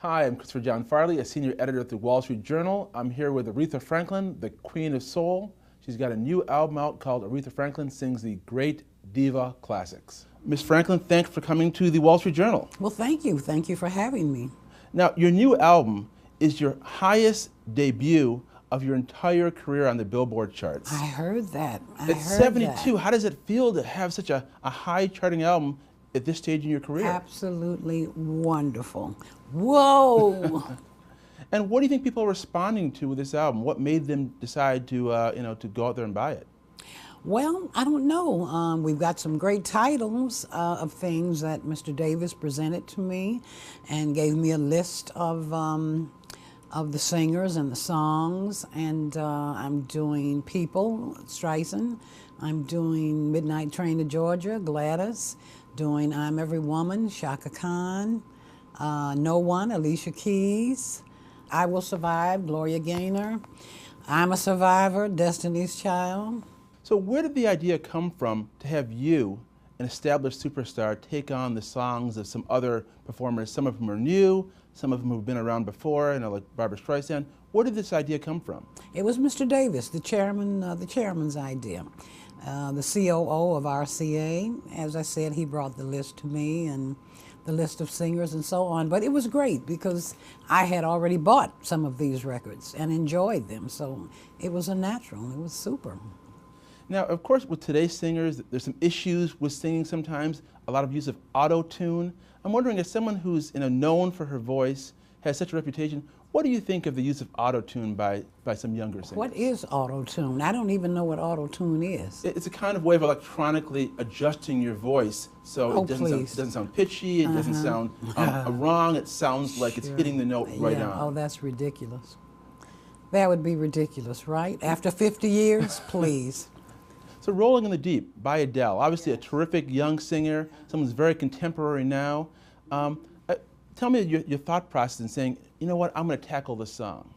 Hi, I'm Christopher John Farley, a senior editor at the Wall Street Journal. I'm here with Aretha Franklin, the Queen of Soul. She's got a new album out called Aretha Franklin Sings the Great Diva Classics. Miss Franklin, thanks for coming to the Wall Street Journal. Well, thank you. Thank you for having me. Now, your new album is your highest debut of your entire career on the Billboard charts. I heard that. It's 72. How does it feel to have such a high charting album at this stage in your career? Absolutely wonderful. Whoa! And what do you think people are responding to with this album? What made them decide to, to go out there and buy it? Well, I don't know. We've got some great titles of things that Mr. Davis presented to me and gave me a list of the singers and the songs. And I'm doing People, Streisand. I'm doing Midnight Train to Georgia, Gladys. Doing I'm Every Woman, Shaka Khan. No One, Alicia Keys. I Will Survive, Gloria Gaynor. I'm a Survivor, Destiny's Child. So where did the idea come from to have you, an established superstar, take on the songs of some other performers? Some of them are new, some of them have been around before, like Barbra Streisand. Where did this idea come from? It was Mr. Davis, the chairman's idea. The COO of RCA. As I said, he brought the list to me and the list of singers and so on. But it was great because I had already bought some of these records and enjoyed them. So it was a natural. It was super. Now, of course, with today's singers, there's some issues with singing sometimes, a lot of use of auto-tune. I'm wondering, as someone who's known for her voice, has such a reputation, what do you think of the use of auto-tune by some younger singers? What is auto-tune? I don't even know what auto-tune is. It's a kind of way of electronically adjusting your voice so it doesn't sound pitchy, it doesn't sound wrong, it sounds like it's hitting the note right on. Oh, that's ridiculous. That would be ridiculous, right? After 50 years, please. So Rolling in the Deep by Adele, obviously a terrific young singer, someone who's very contemporary now. Tell me your thought process in saying, you know what, I'm going to tackle this song.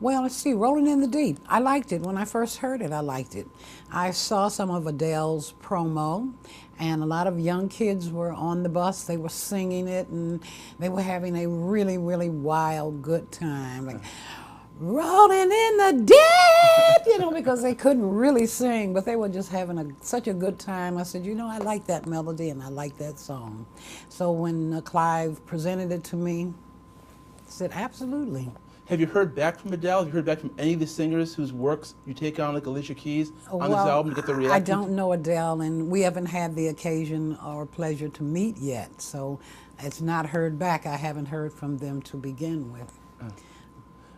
Well, let's see, Rolling in the Deep. I liked it. When I first heard it, I liked it. I saw some of Adele's promo, and a lot of young kids were on the bus. They were singing it, and they were having a really, really wild, good time. Like, rolling in the deep, because they couldn't really sing, but they were just having such a good time. I said, I like that melody and I like that song. So when Clive presented it to me, I said, absolutely. Have you heard back from Adele? Have you heard back from any of the singers whose works you take on, like Alicia Keys, on this album to get their reaction? I don't know Adele, and we haven't had the occasion or pleasure to meet yet, so it's not heard back. I haven't heard from them to begin with.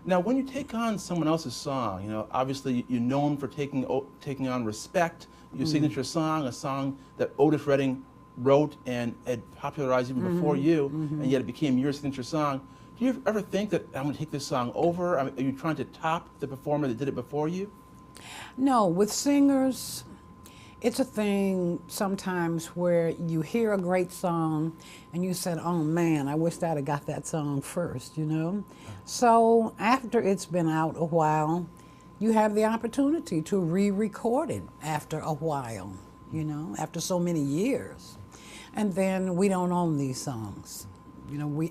Now, when you take on someone else's song, obviously you're known for taking on Respect, your signature song, a song that Otis Redding wrote and had popularized even before you, and yet it became your signature song. Do you ever think that I'm going to take this song over? Are you trying to top the performer that did it before you? No, with singers, it's a thing sometimes where you hear a great song and you said, oh man, I wish I'd have got that song first, So after it's been out a while, you have the opportunity to re-record it after a while, after so many years. And then we don't own these songs.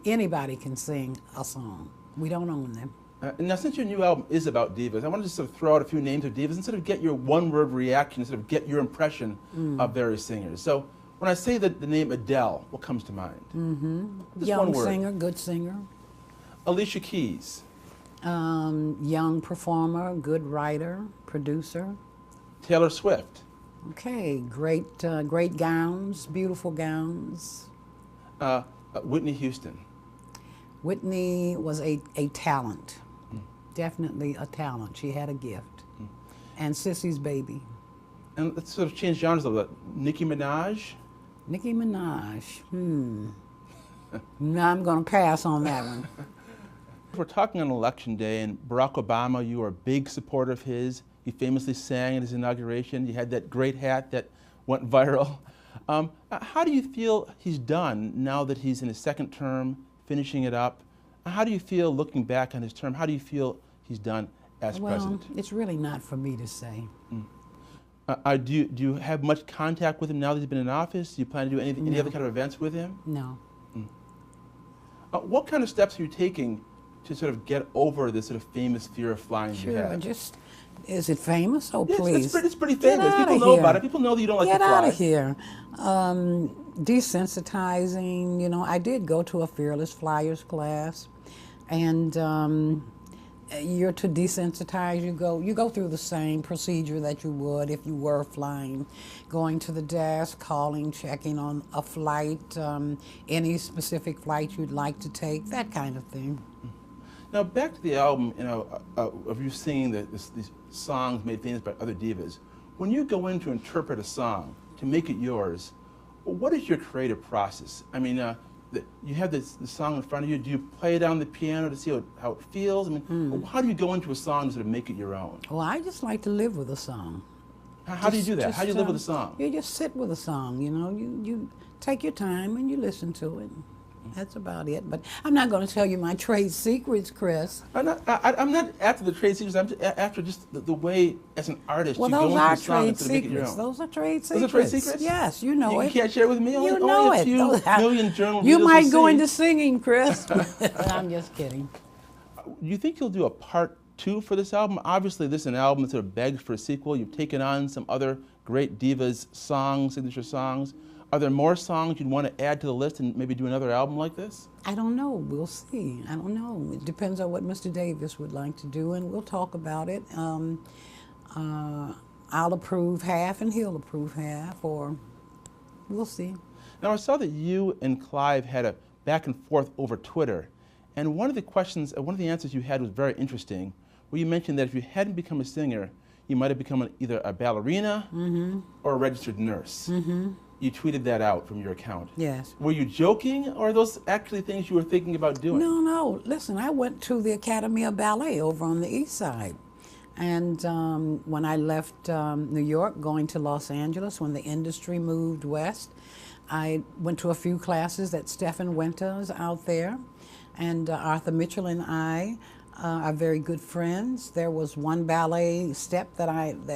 Anybody can sing a song. We don't own them. Now, since your new album is about divas, I want to just sort of throw out a few names of divas and sort of get your one-word reaction, sort of get your impression of various singers. So when I say the name Adele, what comes to mind? Just Young one word. singer, good singer. Alicia Keys. Young performer, good writer, producer. Taylor Swift. Okay, great gowns, beautiful gowns. Whitney Houston. Whitney was a talent, definitely a talent. She had a gift. And Sissy's Baby. And let's sort of change genres a little bit. Nicki Minaj. Nicki Minaj, No, I'm going to pass on that one. We're talking on Election Day, and Barack Obama, you were a big supporter of his. He famously sang at his inauguration. You had that great hat that went viral. How do you feel he's done now that he's in his second term, finishing it up? How do you feel looking back on his term? How do you feel he's done as president? Well, it's really not for me to say. Do you have much contact with him now that he's been in office? Do you plan to do any other kind of events with him? No. What kind of steps are you taking to sort of get over this sort of famous fear of flying you Sure, have? just, is it famous? Oh, Yes, please. it's pretty Get famous. out People of know about here. it. People know that you don't like Get to out fly. of here. Desensitizing, I did go to a Fearless Flyers class, and you're to desensitize. You go through the same procedure that you would if you were flying, going to the desk, calling, checking on a flight, any specific flight you'd like to take, that kind of thing. Now back to the album, of you singing these songs made famous by other divas. When you go in to interpret a song to make it yours, what is your creative process? I mean, you have the song in front of you. Do you play it on the piano to see how it feels? I mean, how do you go into a song to sort of make it your own? Well, I just like to live with a song. How do you do that? How do you live with a song? You just sit with a song, you take your time and you listen to it. That's about it. But I'm not going to tell you my trade secrets, Chris. I'm not after the trade secrets. I'm just after just the way, as an artist, Well, you go those into are a song trade and sort of make it your secrets. own. Those are trade secrets. Those are trade secrets? Yes, you know You it. can't share it with me? You Only know a it. few million journal You readers might will go see. into singing, Chris. I'm just kidding. You think you'll do a part 2 for this album? Obviously, this is an album that sort of begs for a sequel. You've taken on some other great divas' songs, signature songs. Are there more songs you'd want to add to the list and maybe do another album like this? I don't know. We'll see. I don't know. It depends on what Mr. Davis would like to do, and we'll talk about it. I'll approve half, and he'll approve half, or we'll see. Now, I saw that you and Clive had a back and forth over Twitter, and one of the answers you had was very interesting, where you mentioned that if you hadn't become a singer, you might have become either a ballerina or a registered nurse. You tweeted that out from your account. Yes. Were you joking, or are those actually things you were thinking about doing? No. Listen, I went to the Academy of Ballet over on the East Side. And when I left New York, going to Los Angeles, when the industry moved west, I went to a few classes that Stephen Winters out there. And Arthur Mitchell and I are very good friends. There was one ballet step that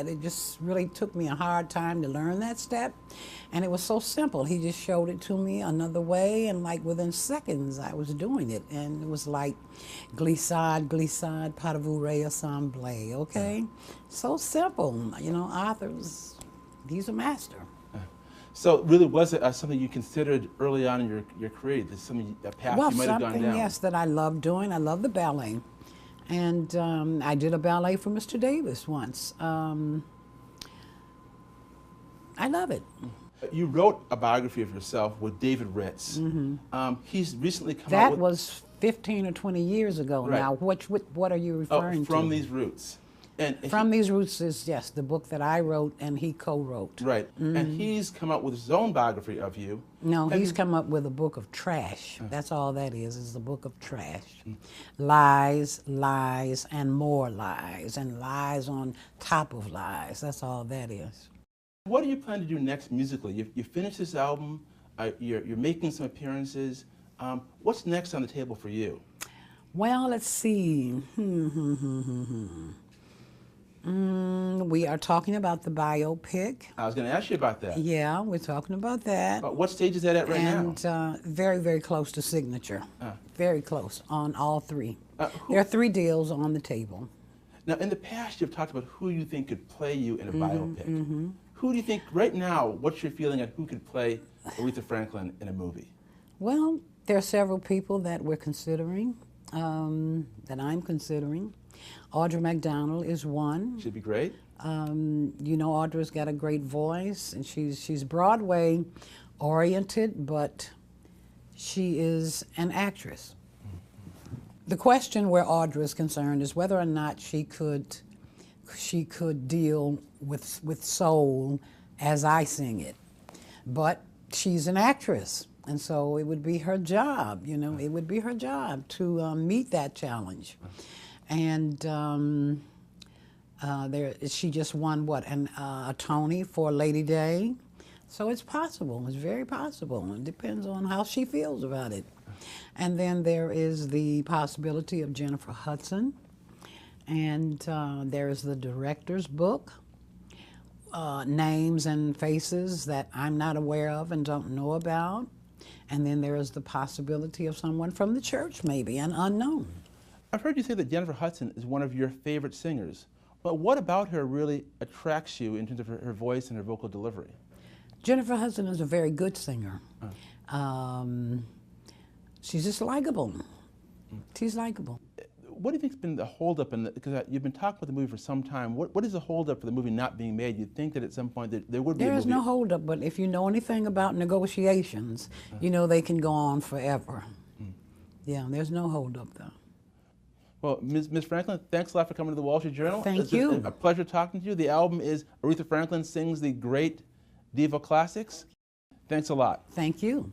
it just really took me a hard time to learn that step. And it was so simple. He just showed it to me another way, and like within seconds I was doing it. And it was like glissade, glissade, pas de bourrée, assemblée, okay? So simple. Arthur he's a master. So really, was it something you considered early on in your career? This something, a path you might have gone down? Yes, that I love doing. I love the ballet. And I did a ballet for Mr. Davis once. I love it. You wrote a biography of yourself with David Ritz. He's recently come out That with... was 15 or 20 years ago Right. now. What are you referring From to? These Roots. And From These Roots is, yes, the book that I wrote and he co-wrote. Right. And he's come out with his own biography of you. No, he's come up with a book of trash. That's all that is a book of trash. Lies, lies, and more lies, and lies on top of lies. That's all that is. What do you plan to do next musically? You finished this album, you're making some appearances. What's next on the table for you? Well, let's see. We are talking about the biopic. I was going to ask you about that. Yeah, we're talking about that. What stage is that at right now? And very, very close to signature. Very close on all three. Who- There are 3 deals on the table. Now, in the past, you've talked about who you think could play you in a biopic. Who do you think, right now, what's your feeling on who could play Aretha Franklin in a movie? Well, there are several people that we're considering, that I'm considering. Audra McDonald is one. Should be great. Audra's got a great voice, and she's Broadway oriented, but she is an actress. The question where Audra is concerned is whether or not she could deal with soul as I sing it. But she's an actress, and so it would be her job, it would be her job to meet that challenge. And she just won a Tony for Lady Day. So it's possible, it's very possible. It depends on how she feels about it. And then there is the possibility of Jennifer Hudson. And there is the director's book, names and faces that I'm not aware of and don't know about. And then there is the possibility of someone from the church, maybe, an unknown. I've heard you say that Jennifer Hudson is one of your favorite singers. But what about her really attracts you in terms of her voice and her vocal delivery? Jennifer Hudson is a very good singer. She's just likable. She's likable. What do you think's been the holdup in because you've been talking about the movie for some time. What is the holdup for the movie not being made? You'd think that at some point there would be a movie. There is no holdup, but if you know anything about negotiations, you know they can go on forever. Yeah, there's no holdup though. Well, Ms. Franklin, thanks a lot for coming to the Wall Street Journal. Thank you. It's a pleasure talking to you. The album is Aretha Franklin Sings the Great Diva Classics. Thanks a lot. Thank you.